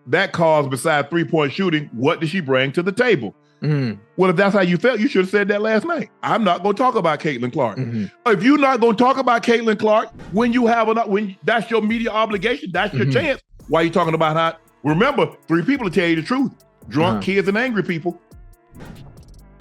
that caused, besides three-point shooting, what did she bring to the table? Mm-hmm. Well, if that's how you felt, you should have said that last night. I'm not going to talk about Caitlyn Clark. Mm-hmm. If you're not going to talk about Caitlyn Clark when that's your media obligation, that's your chance. Why are you talking about how? Remember, three people to tell you the truth: drunk, kids, and angry people.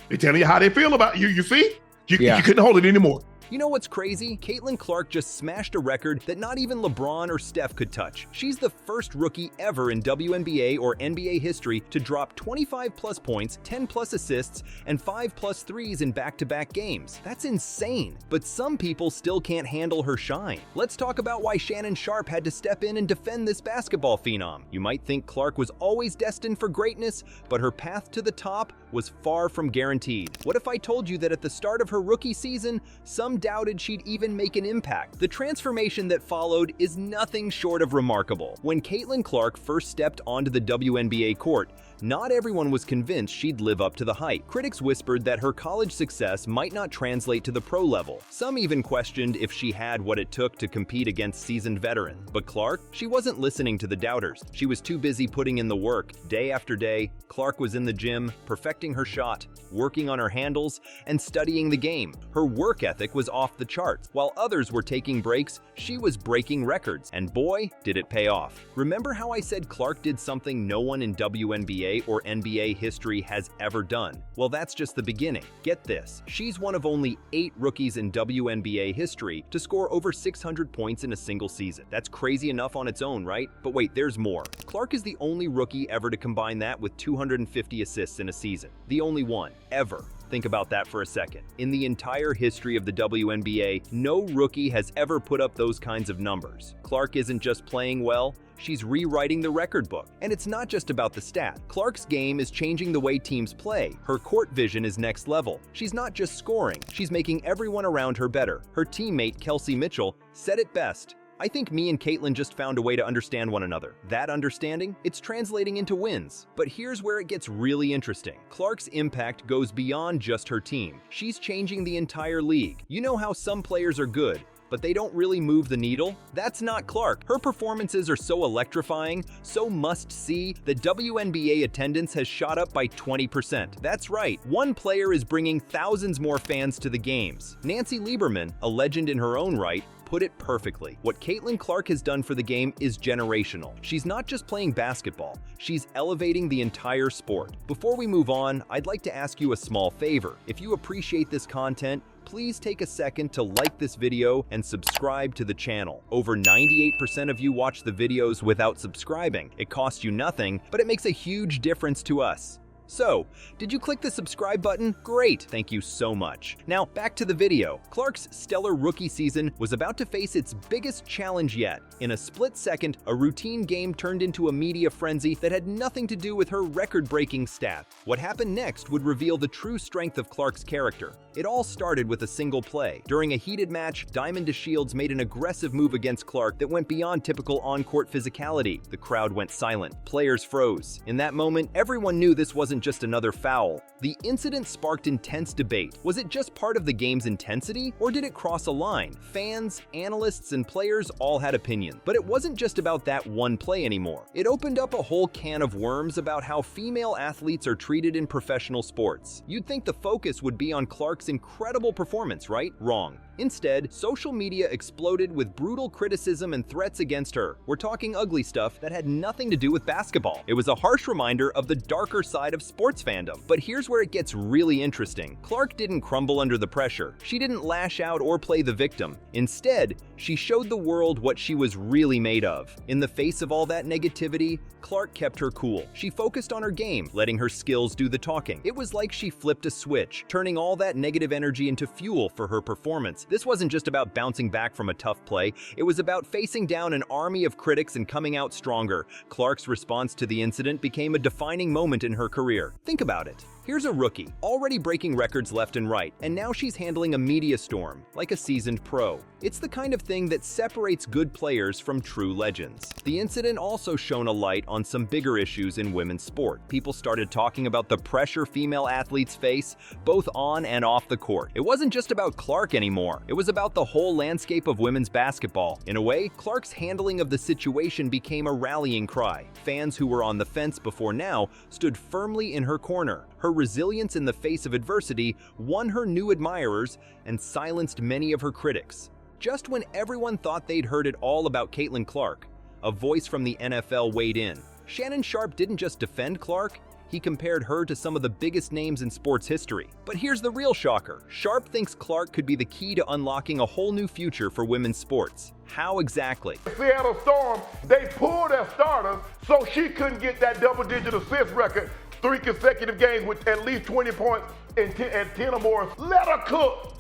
They're telling you how they feel about you. You see, you couldn't hold it anymore. You know what's crazy? Caitlyn Clark just smashed a record that not even LeBron or Steph could touch. She's the first rookie ever in WNBA or NBA history to drop 25-plus points, 10-plus assists, and 5-plus threes in back-to-back games. That's insane. But some people still can't handle her shine. Let's talk about why Shannon Sharpe had to step in and defend this basketball phenom. You might think Clark was always destined for greatness, but her path to the top was far from guaranteed. What if I told you that at the start of her rookie season, some doubted she'd even make an impact? The transformation that followed is nothing short of remarkable. When Caitlyn Clark first stepped onto the WNBA court, not everyone was convinced she'd live up to the hype. Critics whispered that her college success might not translate to the pro level. Some even questioned if she had what it took to compete against seasoned veterans. But Clark, she wasn't listening to the doubters. She was too busy putting in the work. Day after day, Clark was in the gym, perfecting her shot, working on her handles, and studying the game. Her work ethic was off the charts. While others were taking breaks, she was breaking records. And boy, did it pay off. Remember how I said Clark did something no one in WNBA or NBA history has ever done? Well, that's just the beginning. Get this, she's one of only 8 rookies in WNBA history to score over 600 points in a single season. That's crazy enough on its own, right? But wait, there's more. Clark is the only rookie ever to combine that with 250 assists in a season. The only one, ever. Think about that for a second. In the entire history of the WNBA, no rookie has ever put up those kinds of numbers. Clark isn't just playing well, she's rewriting the record book. And it's not just about the stat. Clark's game is changing the way teams play. Her court vision is next level. She's not just scoring, she's making everyone around her better. Her teammate, Kelsey Mitchell, said it best: "I think me and Caitlyn just found a way to understand one another. That understanding, it's translating into wins." But here's where it gets really interesting. Clark's impact goes beyond just her team. She's changing the entire league. You know how some players are good, but they don't really move the needle? That's not Clark. Her performances are so electrifying, so must-see, that WNBA attendance has shot up by 20%. That's right, one player is bringing thousands more fans to the games. Nancy Lieberman, a legend in her own right, put it perfectly. What Caitlyn Clark has done for the game is generational. She's not just playing basketball, she's elevating the entire sport. Before we move on, I'd like to ask you a small favor. If you appreciate this content, please take a second to like this video and subscribe to the channel. Over 98% of you watch the videos without subscribing. It costs you nothing, but it makes a huge difference to us. So, did you click the subscribe button? Great, thank you so much. Now, back to the video. Clark's stellar rookie season was about to face its biggest challenge yet. In a split second, a routine game turned into a media frenzy that had nothing to do with her record-breaking stats. What happened next would reveal the true strength of Clark's character. It all started with a single play. During a heated match, DeShields made an aggressive move against Clark that went beyond typical on-court physicality. The crowd went silent. Players froze. In that moment, everyone knew this wasn't just another foul. The incident sparked intense debate. Was it just part of the game's intensity, or did it cross a line? Fans, analysts, and players all had opinions. But it wasn't just about that one play anymore. It opened up a whole can of worms about how female athletes are treated in professional sports. You'd think the focus would be on Clark's incredible performance, right? Wrong. Instead, social media exploded with brutal criticism and threats against her. We're talking ugly stuff that had nothing to do with basketball. It was a harsh reminder of the darker side of sports fandom. But here's where it gets really interesting. Clark didn't crumble under the pressure. She didn't lash out or play the victim. Instead, she showed the world what she was really made of. In the face of all that negativity, Clark kept her cool. She focused on her game, letting her skills do the talking. It was like she flipped a switch, turning all that negative energy into fuel for her performance. This wasn't just about bouncing back from a tough play, it was about facing down an army of critics and coming out stronger. Clark's response to the incident became a defining moment in her career. Think about it. Here's a rookie, already breaking records left and right, and now she's handling a media storm, like a seasoned pro. It's the kind of thing that separates good players from true legends. The incident also shone a light on some bigger issues in women's sport. People started talking about the pressure female athletes face, both on and off the court. It wasn't just about Clark anymore. more. It was about the whole landscape of women's basketball. In a way, Clark's handling of the situation became a rallying cry. Fans who were on the fence before now stood firmly in her corner. Her resilience in the face of adversity won her new admirers and silenced many of her critics. Just when everyone thought they'd heard it all about Caitlyn Clark, a voice from the NFL weighed in. Shannon Sharpe didn't just defend Clark, he compared her to some of the biggest names in sports history. But here's the real shocker. Sharpe thinks Clark could be the key to unlocking a whole new future for women's sports. How exactly? Seattle Storm, they pulled their starters so she couldn't get that double-digit assist record 3 consecutive games with at least 20 points and 10 or more. Let her cook.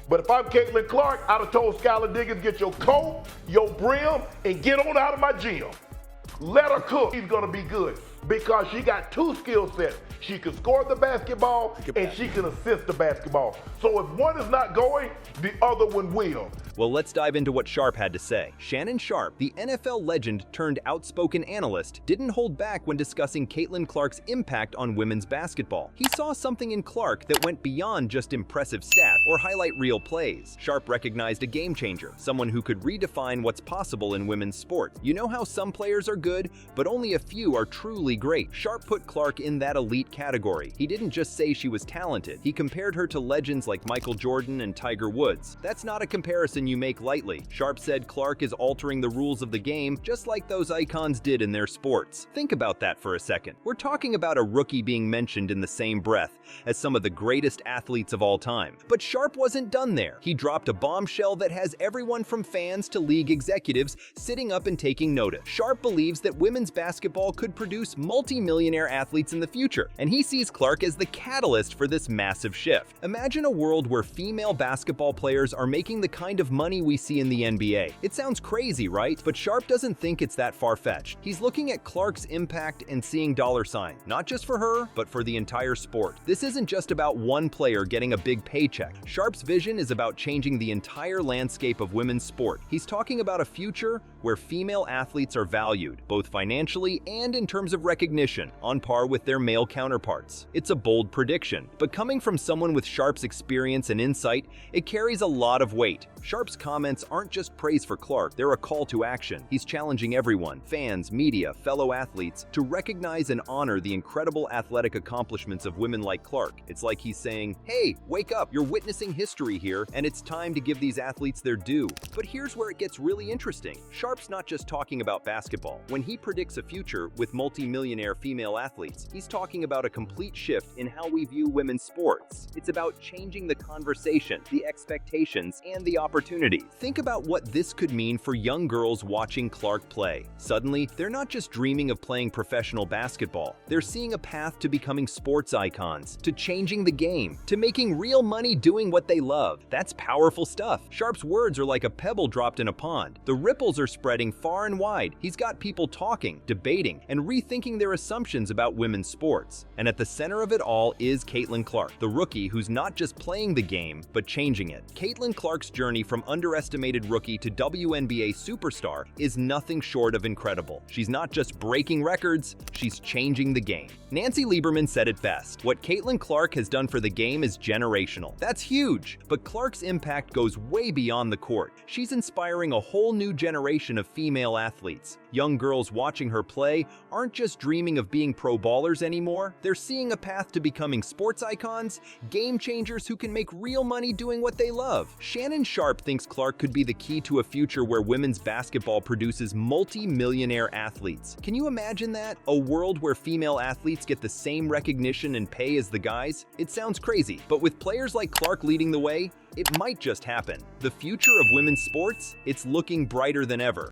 But if I'm Caitlyn Clark, I'd have told Skylar Diggins, get your coat, your brim, and get on out of my gym. Let her cook. She's going to be good because she got 2 skill sets. She can score the basketball and she can assist the basketball. So if one is not going, the other one will. Well, let's dive into what Sharpe had to say. Shannon Sharpe, the NFL legend turned outspoken analyst, didn't hold back when discussing Caitlyn Clark's impact on women's basketball. He saw something in Clark that went beyond just impressive stats or highlight reel plays. Sharpe recognized a game changer, someone who could redefine what's possible in women's sports. You know how some players are good, but only a few are truly great. Sharpe put Clark in that elite category. He didn't just say she was talented. He compared her to legends like Michael Jordan and Tiger Woods. That's not a comparison you make lightly. Sharpe said Clark is altering the rules of the game just like those icons did in their sports. Think about that for a second. We're talking about a rookie being mentioned in the same breath as some of the greatest athletes of all time. But Sharpe wasn't done there. He dropped a bombshell that has everyone from fans to league executives sitting up and taking notice. Sharpe believes that women's basketball could produce multi-millionaire athletes in the future, and he sees Clark as the catalyst for this massive shift. Imagine a world where female basketball players are making the kind of money we see in the NBA. It sounds crazy, right? But Sharpe doesn't think it's that far-fetched. He's looking at Clark's impact and seeing dollar signs, not just for her, but for the entire sport. This isn't just about one player getting a big paycheck. Sharpe's vision is about changing the entire landscape of women's sport. He's talking about a future where female athletes are valued, both financially and in terms of recognition, on par with their male counterparts. It's a bold prediction, but coming from someone with Sharpe's experience and insight, it carries a lot of weight. Sharpe's comments aren't just praise for Clark, they're a call to action. He's challenging everyone, fans, media, fellow athletes, to recognize and honor the incredible athletic accomplishments of women like Clark. It's like he's saying, hey, wake up, you're witnessing history here, and it's time to give these athletes their due. But here's where it gets really interesting. Sharpe's not just talking about basketball. When he predicts a future with multi-millionaire female athletes, he's talking about a complete shift in how we view women's sports. It's about changing the conversation, the expectations, and the opportunities. Think about what this could mean for young girls watching Clark play. Suddenly, they're not just dreaming of playing professional basketball. They're seeing a path to becoming sports icons, to changing the game, to making real money doing what they love. That's powerful stuff. Sharpe's words are like a pebble dropped in a pond. The ripples are spreading far and wide. He's got people talking, debating, and rethinking their assumptions about women's sports. And at the center of it all is Caitlyn Clark, the rookie who's not just playing the game, but changing it. Caitlyn Clark's journey from underestimated rookie to WNBA superstar is nothing short of incredible. She's not just breaking records, she's changing the game. Nancy Lieberman said it best. What Caitlyn Clark has done for the game is generational. That's huge, but Clark's impact goes way beyond the court. She's inspiring a whole new generation of female athletes. Young girls watching her play aren't just dreaming of being pro ballers anymore. They're seeing a path to becoming sports icons, game changers who can make real money doing what they love. Shannon Sharpe thinks Clark could be the key to a future where women's basketball produces multi-millionaire athletes. Can you imagine that? A world where female athletes get the same recognition and pay as the guys? It sounds crazy, but with players like Clark leading the way, it might just happen. The future of women's sports, it's looking brighter than ever.